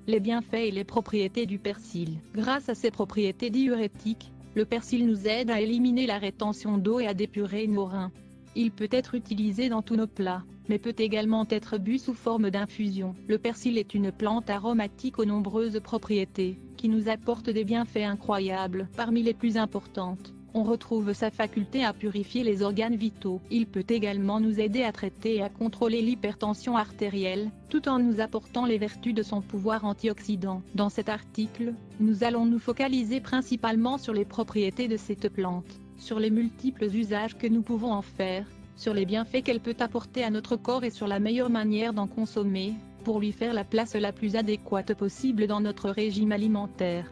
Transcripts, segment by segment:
Les bienfaits et les propriétés du persil. Grâce à ses propriétés diurétiques, le persil nous aide à éliminer la rétention d'eau et à dépurer nos reins. Il peut être utilisé dans tous nos plats, mais peut également être bu sous forme d'infusion. Le persil est une plante aromatique aux nombreuses propriétés, qui nous apporte des bienfaits incroyables. Parmi les plus importantes, on retrouve sa faculté à purifier les organes vitaux. Il peut également nous aider à traiter et à contrôler l'hypertension artérielle, tout en nous apportant les vertus de son pouvoir antioxydant. Dans cet article, nous allons nous focaliser principalement sur les propriétés de cette plante, sur les multiples usages que nous pouvons en faire, sur les bienfaits qu'elle peut apporter à notre corps et sur la meilleure manière d'en consommer, pour lui faire la place la plus adéquate possible dans notre régime alimentaire.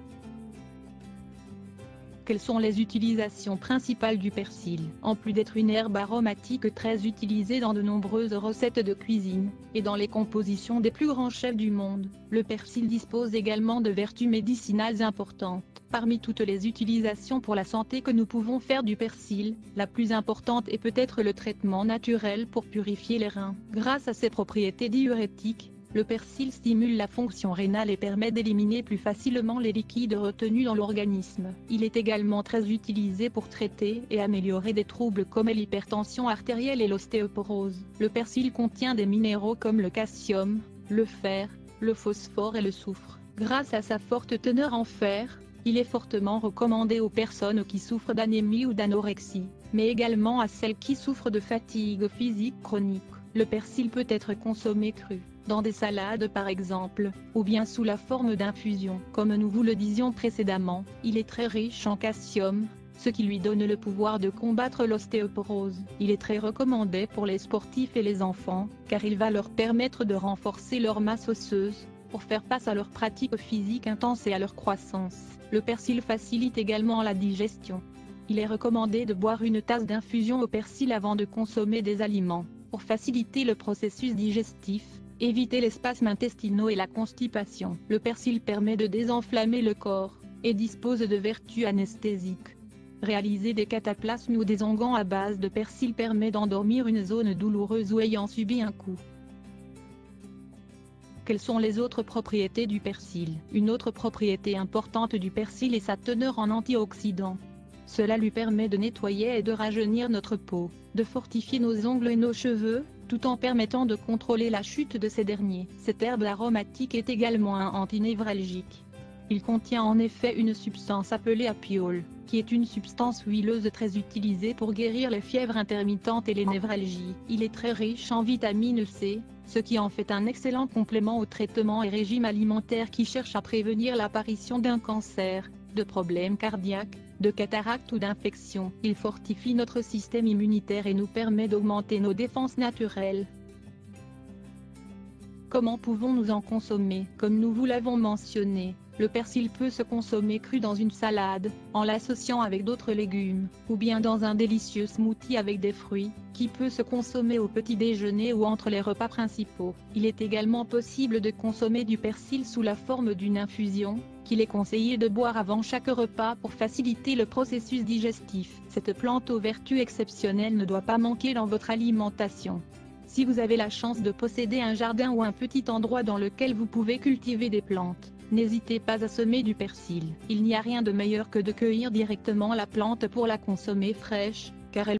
Quelles sont les utilisations principales du persil? En plus d'être une herbe aromatique très utilisée dans de nombreuses recettes de cuisine, et dans les compositions des plus grands chefs du monde, le persil dispose également de vertus médicinales importantes. Parmi toutes les utilisations pour la santé que nous pouvons faire du persil, la plus importante est peut-être le traitement naturel pour purifier les reins. Grâce à ses propriétés diurétiques, le persil stimule la fonction rénale et permet d'éliminer plus facilement les liquides retenus dans l'organisme. Il est également très utilisé pour traiter et améliorer des troubles comme l'hypertension artérielle et l'ostéoporose. Le persil contient des minéraux comme le calcium, le fer, le phosphore et le soufre. Grâce à sa forte teneur en fer, il est fortement recommandé aux personnes qui souffrent d'anémie ou d'anorexie, mais également à celles qui souffrent de fatigue physique chronique. Le persil peut être consommé cru, dans des salades par exemple, ou bien sous la forme d'infusion. Comme nous vous le disions précédemment, il est très riche en calcium, ce qui lui donne le pouvoir de combattre l'ostéoporose. Il est très recommandé pour les sportifs et les enfants, car il va leur permettre de renforcer leur masse osseuse, pour faire face à leurs pratiques physiques intenses et à leur croissance. Le persil facilite également la digestion. Il est recommandé de boire une tasse d'infusion au persil avant de consommer des aliments, pour faciliter le processus digestif, éviter les spasmes intestinaux et la constipation. Le persil permet de désenflammer le corps, et dispose de vertus anesthésiques. Réaliser des cataplasmes ou des onguents à base de persil permet d'endormir une zone douloureuse ou ayant subi un coup. Quelles sont les autres propriétés du persil? Une autre propriété importante du persil est sa teneur en antioxydants. Cela lui permet de nettoyer et de rajeunir notre peau, de fortifier nos ongles et nos cheveux, tout en permettant de contrôler la chute de ces derniers. Cette herbe aromatique est également un antinévralgique. Il contient en effet une substance appelée apiole, qui est une substance huileuse très utilisée pour guérir les fièvres intermittentes et les névralgies. Il est très riche en vitamine C, ce qui en fait un excellent complément au traitement et régime alimentaire qui cherche à prévenir l'apparition d'un cancer, de problèmes cardiaques, de cataractes ou d'infections. Il fortifie notre système immunitaire et nous permet d'augmenter nos défenses naturelles. Comment pouvons-nous en consommer? Comme nous vous l'avons mentionné, le persil peut se consommer cru dans une salade, en l'associant avec d'autres légumes, ou bien dans un délicieux smoothie avec des fruits, qui peut se consommer au petit déjeuner ou entre les repas principaux. Il est également possible de consommer du persil sous la forme d'une infusion, qu'il est conseillé de boire avant chaque repas pour faciliter le processus digestif. Cette plante aux vertus exceptionnelles ne doit pas manquer dans votre alimentation. Si vous avez la chance de posséder un jardin ou un petit endroit dans lequel vous pouvez cultiver des plantes, n'hésitez pas à semer du persil. Il n'y a rien de meilleur que de cueillir directement la plante pour la consommer fraîche, car elle